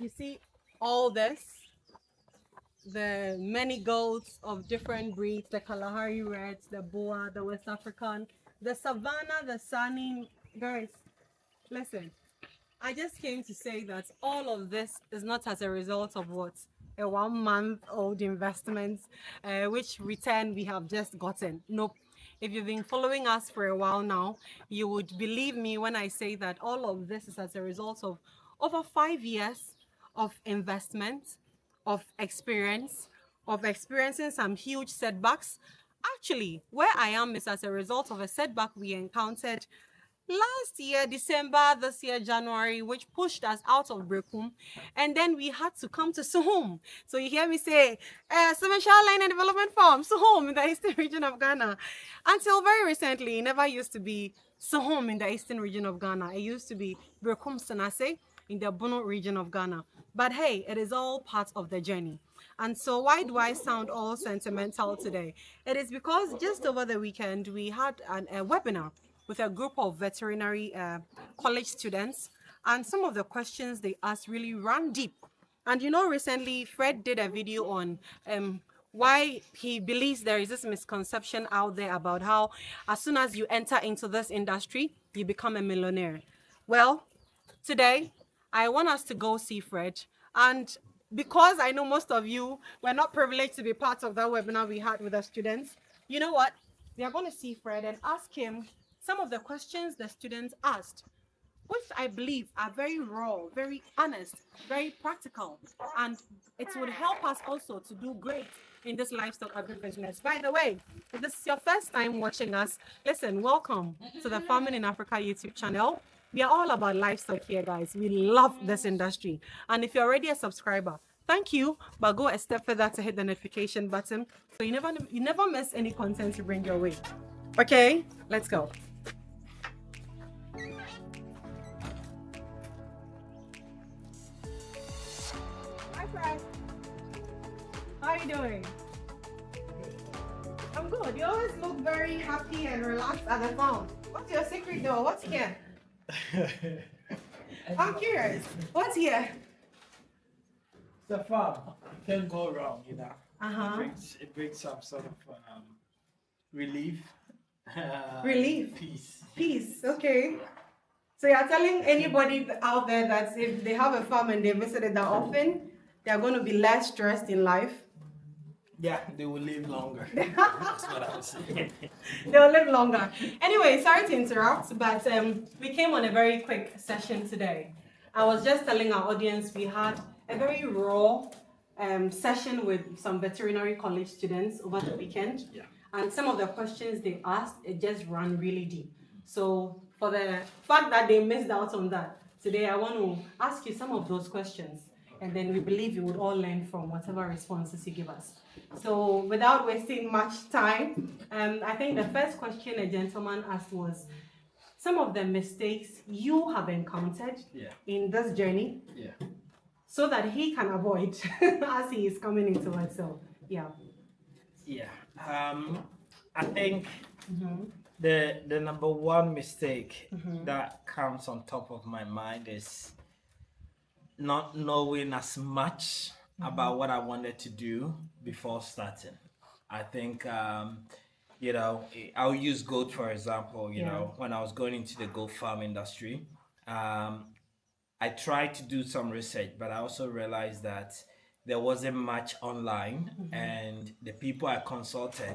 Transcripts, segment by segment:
You see all this, the many goats of different breeds, the Kalahari Reds, the Boa, the West African, the Savannah, the Sunny. Guys, listen, I just came to say that all of this is not as a result of what? A 1 month old investment, which return we have just gotten. Nope. If you've been following us for a while now, you would believe me when I say that all of this is as a result of over 5 years of investment, of experience, of experiencing some huge setbacks. Actually, where I am is as a result of a setback we encountered last year, December, this year, January, which pushed us out of Brekum. And then we had to come to Suhum. So you hear me say, Commercial Line and Development Farm, Suhum in the eastern region of Ghana. Until very recently, it never used to be Suhum in the eastern region of Ghana. It used to be Brekum Senase in the Bono region of Ghana. But hey, it is all part of the journey. And so why do I sound all sentimental today? It is because just over the weekend, we had a webinar with a group of veterinary college students. And some of the questions they asked really ran deep. And you know, recently, Fred did a video on why he believes there is this misconception out there about how as soon as you enter into this industry, you become a millionaire. Well, today, I want us to go see Fred. And because I know most of you were not privileged to be part of that webinar we had with the students, you know what? We are going to see Fred and ask him some of the questions the students asked, which I believe are very raw, very honest, very practical, and it would help us also to do great in this livestock agribusiness. By the way, if this is your first time watching us, listen, welcome to the Farming in Africa YouTube channel. We are all about livestock here, guys. We love this industry. And if you're already a subscriber, thank you, but go a step further to hit the notification button so you never miss any content to bring your way. Okay, let's go. Hi, Fred. How are you doing? I'm good. You always look very happy and relaxed at the farm. What's your secret though? What's here? I'm curious. What's here? The farm. You can't go wrong, you know. Uh-huh. It brings some sort of relief. Relief. Peace. Peace. Okay. So you're telling anybody out there that if they have a farm and they visit it that often, they're going to be less stressed in life? Yeah, they will live longer. That's what I was saying. They'll live longer. Anyway, sorry to interrupt, but we came on a very quick session today. I was just telling our audience we had a very raw session with some veterinary college students over the weekend. Yeah. And some of the questions they asked, it just ran really deep. So for the fact that they missed out on that, today I want to ask you some of those questions. And then we believe you would all learn from whatever responses you give us. So without wasting much time, I think the first question a gentleman asked was some of the mistakes you have encountered in this journey so that he can avoid as he is coming into it. So, yeah. Yeah. I think the number one mistake that comes on top of my mind is not knowing as much about what I wanted to do before starting. I think, you know, I'll use goat for example. You know, when I was going into the goat farm industry, I tried to do some research, but I also realized that there wasn't much online, and the people I consulted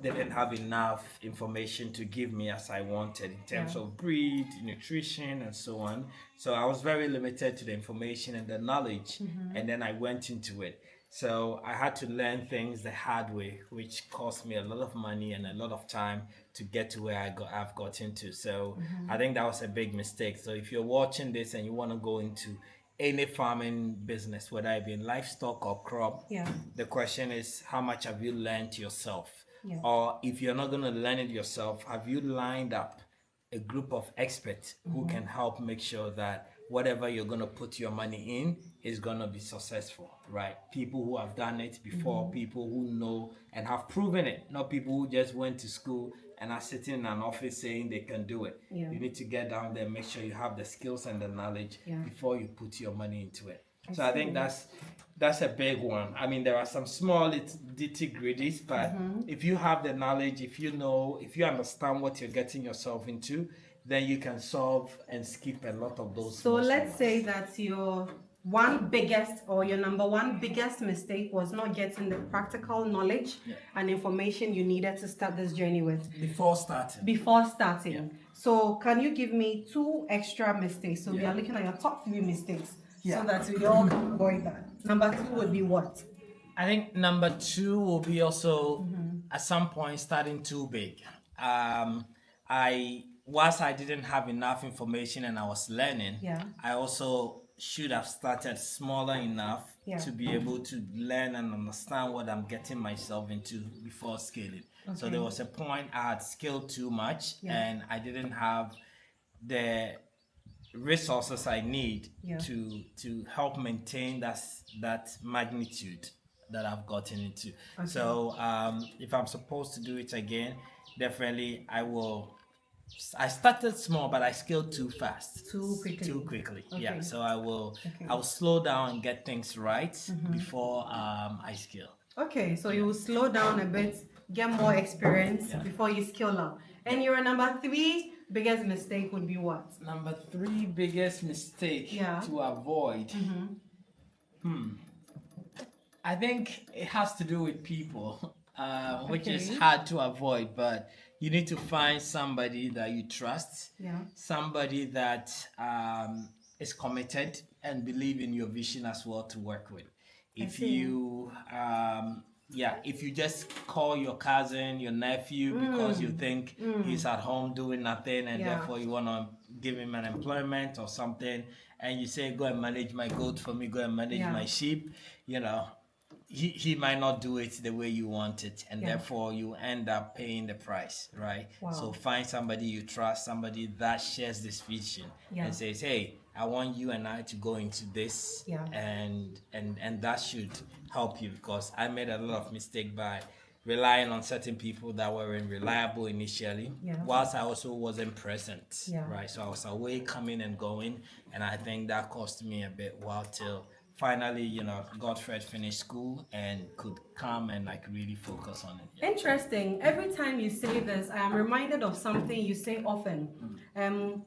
they didn't have enough information to give me as I wanted in terms of breed, nutrition, and so on. So I was very limited to the information and the knowledge, and then I went into it. So I had to learn things the hard way, which cost me a lot of money and a lot of time to get to where I've gotten to. So I think that was a big mistake. So if you're watching this and you want to go into any farming business, whether it be in livestock or crop, the question is, how much have you learned yourself? Or if you're not going to learn it yourself, have you lined up a group of experts who can help make sure that whatever you're going to put your money in is going to be successful, right? People who have done it before, people who know and have proven it, not people who just went to school, and are sitting in an office saying they can do it. Yeah. You need to get down there, make sure you have the skills and the knowledge Yeah. before you put your money into it. So I I think that's a big one. I mean, there are some small nitty-gritties, but if you have the knowledge, if you know, if you understand what you're getting yourself into, then you can solve and skip a lot of those. So let's say that your one biggest or your number one biggest mistake was not getting the practical knowledge and information you needed to start this journey with before starting. Yeah. So can you give me 2 extra mistakes? So we are looking at your top 3 mistakes so that we all can avoid that. Number 2 would be what? I think number 2 will be also at some point starting too big. Whilst I didn't have enough information and I was learning, I also should have started smaller enough to be able to learn and understand what I'm getting myself into before scaling. So there was a point I had scaled too much and I didn't have the resources I need to help maintain that magnitude that I've gotten into. So if I'm supposed to do it again, definitely I will. I started small, but I scaled too fast, too quickly. Yeah, so I'll slow down and get things right before I scale. Okay, so you will slow down a bit, get more experience before you scale up. And your number 3 biggest mistake would be what? Number 3 biggest mistake to avoid. I think it has to do with people, which is hard to avoid, but you need to find somebody that you trust, somebody that is committed and believe in your vision as well to work with. If you if you just call your cousin, your nephew because you think he's at home doing nothing and therefore you want to give him an employment or something, and you say, go and manage my goat for me, go and manage my sheep, he might not do it the way you want it, and therefore you end up paying the price, right? So find somebody you trust, somebody that shares this vision and says, hey, I want you and I to go into this, and that should help you, because I made a lot of mistake by relying on certain people that weren't reliable initially, whilst I also wasn't present, right? So I was away, coming and going, and I think that cost me a bit while till finally, Godfred finished school and could come and really focus on it. Interesting. Every time you say this, I am reminded of something you say often,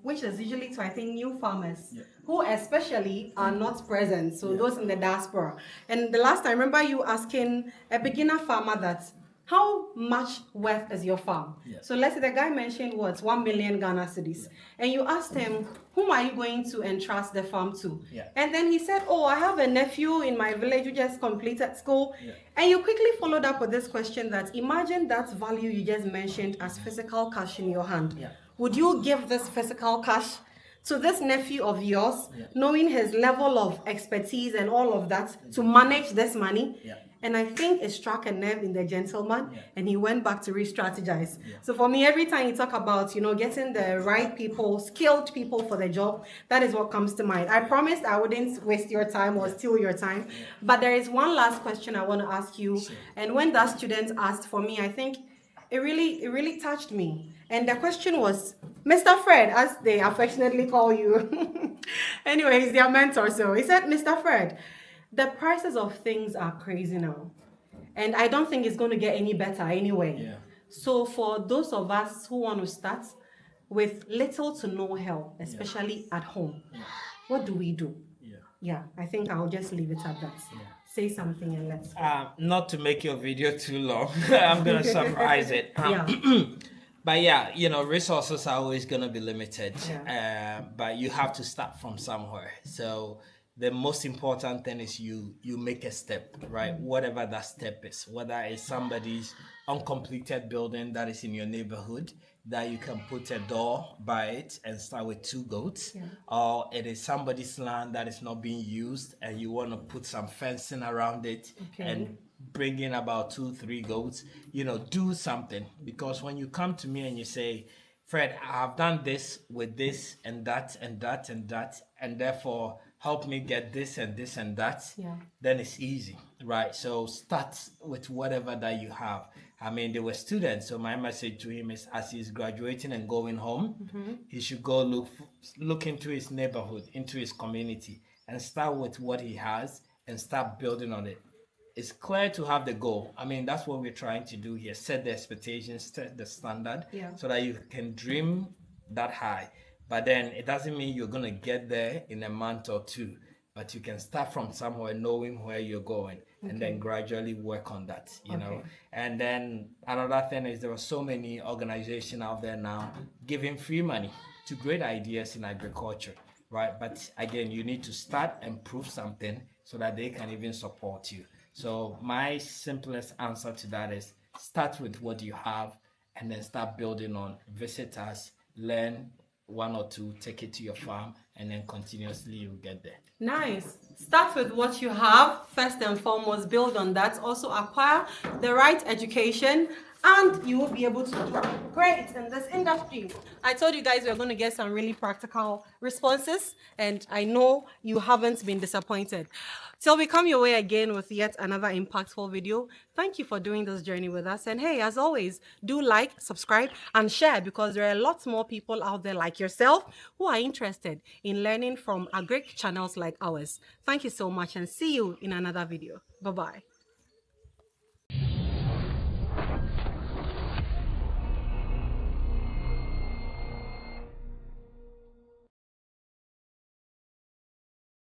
which is usually to, I think, new farmers who especially are not present. So those in the diaspora. And the last time, I remember you asking a beginner farmer that, how much worth is your farm? So let's say the guy mentioned 1 million Ghana cedis. And you asked him, whom are you going to entrust the farm to? And then he said, oh, I have a nephew in my village who just completed school. And you quickly followed up with this question that, imagine that value you just mentioned as physical cash in your hand. Would you give this physical cash to this nephew of yours, knowing his level of expertise and all of that, to manage this money? And I think it struck a nerve in the gentleman, and he went back to re-strategize. So for me, every time you talk about, getting the right people, skilled people for the job, that is what comes to mind. I promised I wouldn't waste your time or steal your time, but there is one last question I want to ask you. And when that student asked for me, I think it really touched me. And the question was, Mr. Fred, as they affectionately call you. Anyway, he's their mentor. So he said, Mr. Fred, the prices of things are crazy now. And I don't think it's going to get any better anyway. So for those of us who want to start with little to no help, especially at home, what do we do? I think I'll just leave it at that. Say something and let's go. Not to make your video too long, I'm going to summarize it. But resources are always going to be limited, but you have to start from somewhere. So the most important thing is you make a step, right? Whatever that step is, whether it's somebody's uncompleted building that is in your neighborhood that you can put a door by it and start with 2 goats, or it is somebody's land that is not being used and you want to put some fencing around it and bring in about 2-3 goats, do something. Because when you come to me and you say, Fred, I have done this with this and that and that and that, and therefore help me get this and this and that, Yeah. then it's easy, right? So start with whatever that you have. I mean, they were students, so my message to him is, as he's graduating and going home, he should go look into his neighborhood, into his community, and start with what he has and start building on it. It's clear to have the goal. I mean, that's what we're trying to do here. Set the expectations, set the standard, Yeah. so that you can dream that high. But then it doesn't mean you're going to get there in a month or two. But you can start from somewhere knowing where you're going and then gradually work on that, you know. And then another thing is there are so many organizations out there now giving free money to great ideas in agriculture, right? But again, you need to start and prove something so that they can even support you. So my simplest answer to that is start with what you have and then start building on. Visit us, learn one or two, take it to your farm, and then continuously you'll get there. Nice. Start with what you have, first and foremost, build on that. Also acquire the right education, and you will be able to do great in this industry. I told you guys we are going to get some really practical responses, and I know you haven't been disappointed. Till we come your way again with yet another impactful video, thank you for doing this journey with us. And hey, as always, do like, subscribe, and share, because there are lots more people out there like yourself who are interested in learning from agric channels like ours. Thank you so much, and see you in another video. Bye-bye.